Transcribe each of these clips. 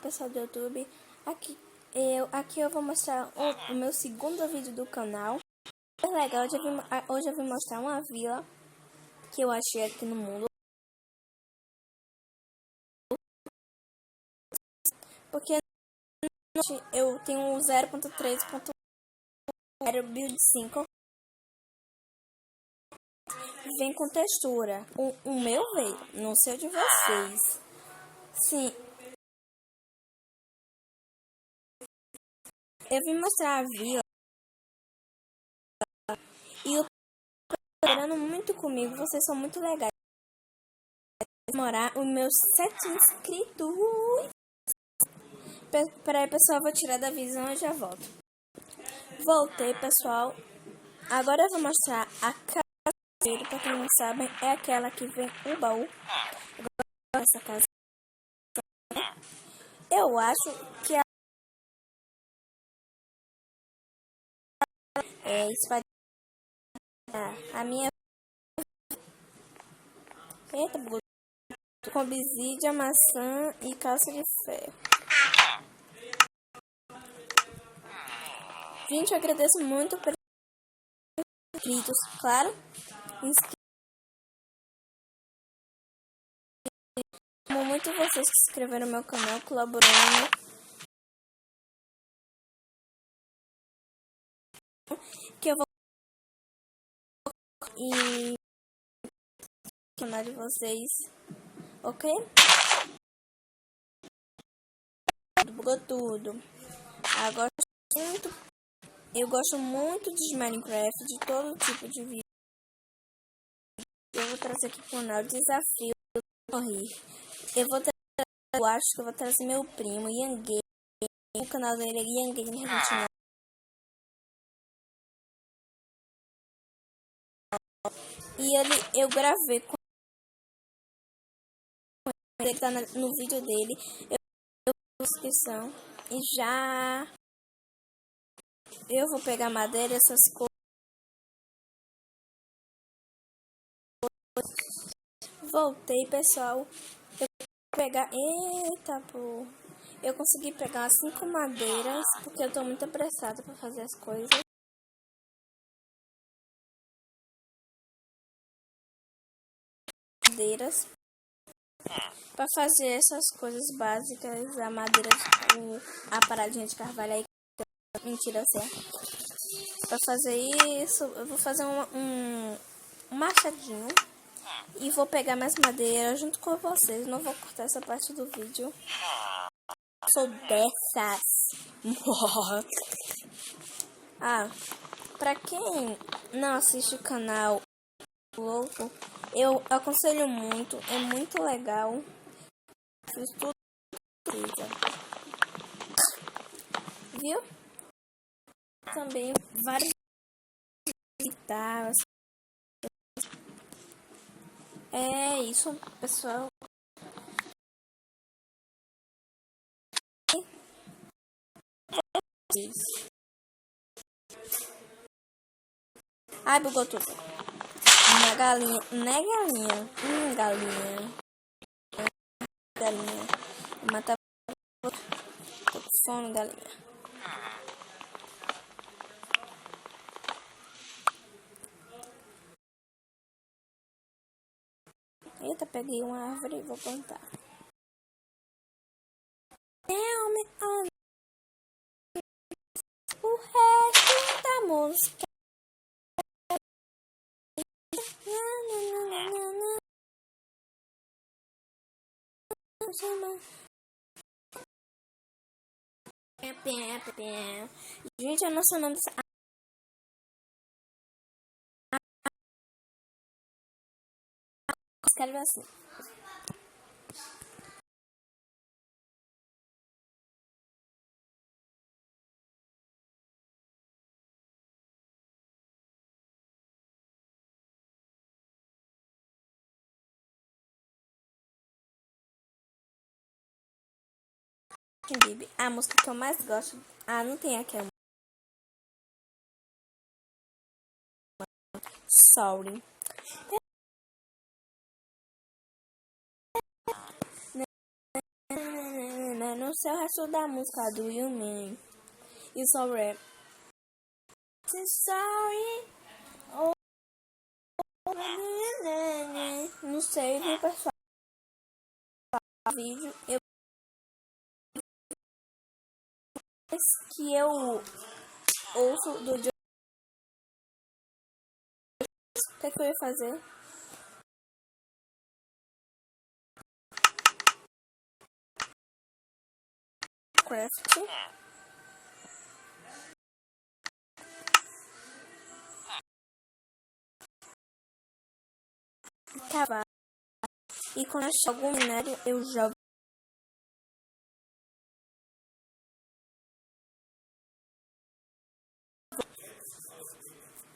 pessoal do YouTube, aqui eu vou mostrar o meu segundo vídeo do canal. É legal, hoje eu vim mostrar uma vila que eu achei aqui no mundo. Porque eu tenho 0.3.0 build 5. Vem com textura. O meu veio, não sei o de vocês. Sim. Eu vim mostrar a vila e eu tô esperando muito comigo. Vocês são muito legais. Demorar os meus 7 inscritos. Peraí, pessoal, eu vou tirar da visão e já volto. Voltei, pessoal. Agora eu vou mostrar a casa. Pra quem não sabe, é aquela que vem o baú. Essa casa. Eu acho que isso vai a minha. Eita, com obsidian, maçã e calça de ferro. Gente, eu agradeço muito pelos inscritos, claro. Amo muito vocês que se inscreveram no meu canal, colaborando. Que eu vou e o canal de vocês, ok? Bugou tudo. Agora eu gosto muito de Minecraft, de todo tipo de vídeo. Eu vou trazer aqui pro canal desafio correr. Eu acho que eu vou trazer meu primo Ian Game. O canal dele é Ian Game 29. E eu gravei com ele, tá no vídeo dele. Eu vou descrição. E já eu vou pegar madeira, essas coisas. Voltei, pessoal. Eu vou pegar. Eita, pô. Eu consegui pegar 5 madeiras, porque eu tô muito apressada pra fazer as coisas. Madeiras. Pra fazer essas coisas básicas, a madeira, a paradinha de carvalho aí. Mentira, certo. Pra fazer isso, eu vou fazer um machadinho. E vou pegar mais madeira junto com vocês. Não vou cortar essa parte do vídeo. Sou dessas. Pra quem não assiste o canal Louco, eu aconselho muito. É muito legal. Fiz tudo. Viu? Também vários guitarras. É isso, pessoal. Ai, bugou tudo. Uma galinha. Né, galinha? Galinha. Galinha. Vou matar. Tô com fome, galinha. Eita, peguei uma árvore e vou plantar. O resto da música. Gente, eu não sei o nome dessa. Escreve assim. A música que eu mais gosto. Não tem aqui a música. Sorry. não sei o resto da música do You Mean. E sobre sorry. Oh, não sei, viu, pessoal? Vídeo que eu ouço do Joe. O que é que eu ia fazer? Craft. Cavar. E quando achar algum minério, eu jogo.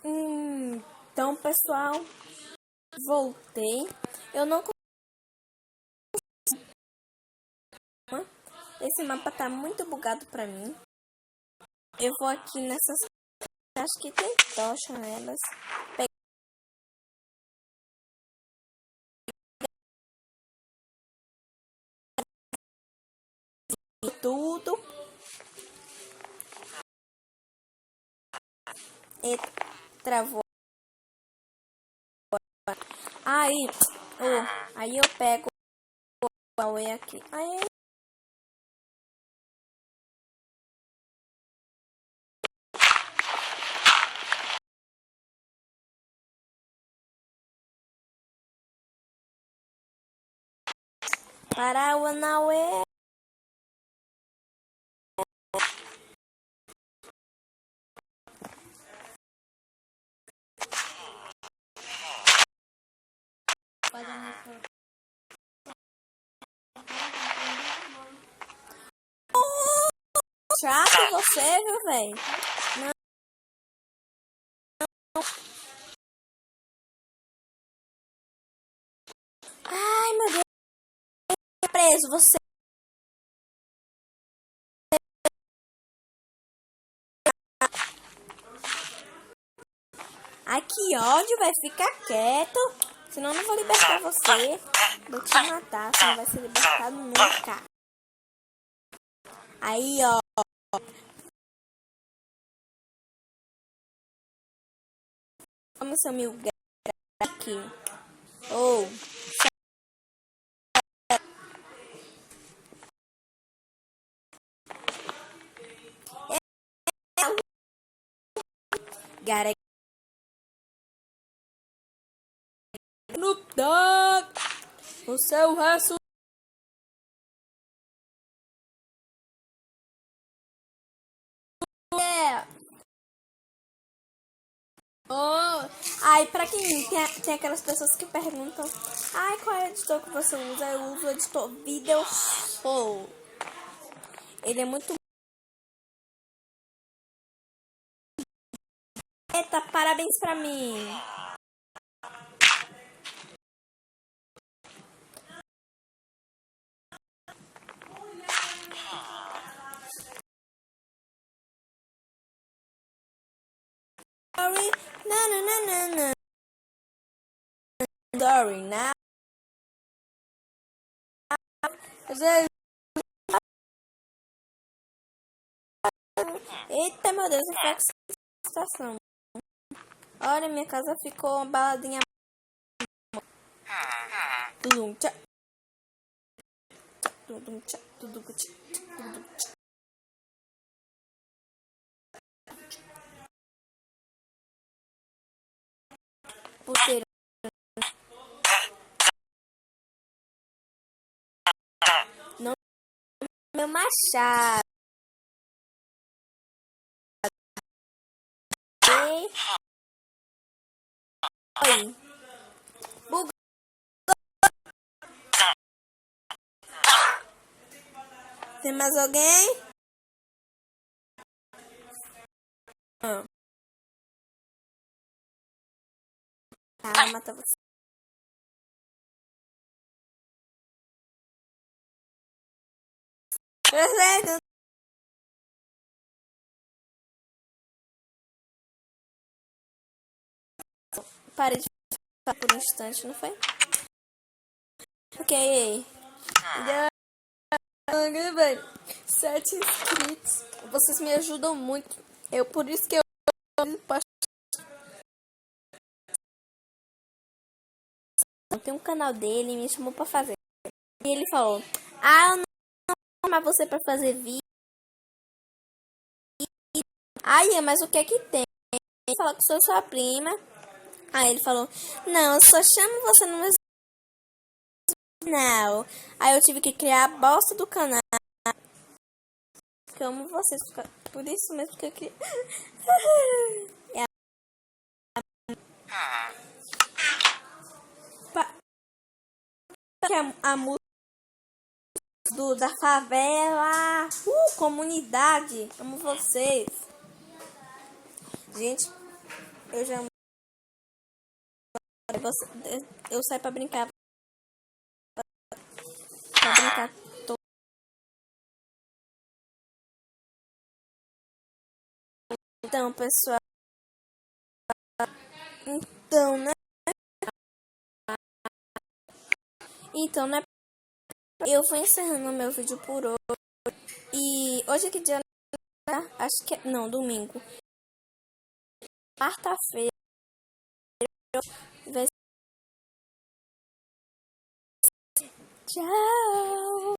Então, pessoal, voltei. Eu não consigo. Esse mapa tá muito bugado pra mim. Eu vou aqui nessas. Acho que tem tocha nelas. Tudo. E travou. Aí eu pego o Huawei aqui. Aí para o Huawei. Chato você, viu, velho? Não. Ai, meu Deus. Preso, você. Ai, que ódio, vai ficar quieto. Senão eu não vou libertar você. Vou te matar, você não vai ser libertado nunca. Aí, ó. Vamos seu mil aqui. Oh. Gotta Snoop Dogg. O seu resto. Oh. Ai, pra quem tem aquelas pessoas que perguntam, ai, qual é o editor que você usa? Eu uso o editor Video Show. Ele é muito. Eita, parabéns pra mim. Sorry, na. Sorry, now. Eita, meu Deus, que situação. Olha, minha casa ficou uma baladinha. Tudum, tchá. Tudum, tchá. Tudum, tchá. Tudum, tchá. Puteiro. Não, meu machado. Oi. Bugou. Tem mais alguém? Vou matar você. Parei de falar por um instante, não foi? Ok. velho. 7 inscritos. Vocês me ajudam muito. Por isso que eu tem um canal dele, me chamou pra fazer. E ele falou: eu não vou chamar você pra fazer vídeo. Aí, mas o que é que tem? Ele falou que sou sua prima. Aí ele falou: não, eu só chamo você no meu canal. Aí eu tive que criar a bosta do canal. Que eu amo vocês. Por isso mesmo que eu criei. Que a música da favela. Comunidade. Amo vocês. Gente, eu já amo. Eu saio pra brincar. Pra brincar. Então, pessoal. Então, né? Então, né? Eu vou encerrando meu vídeo por hoje. E hoje é que dia? Acho que não, domingo. Quarta-feira. Tchau.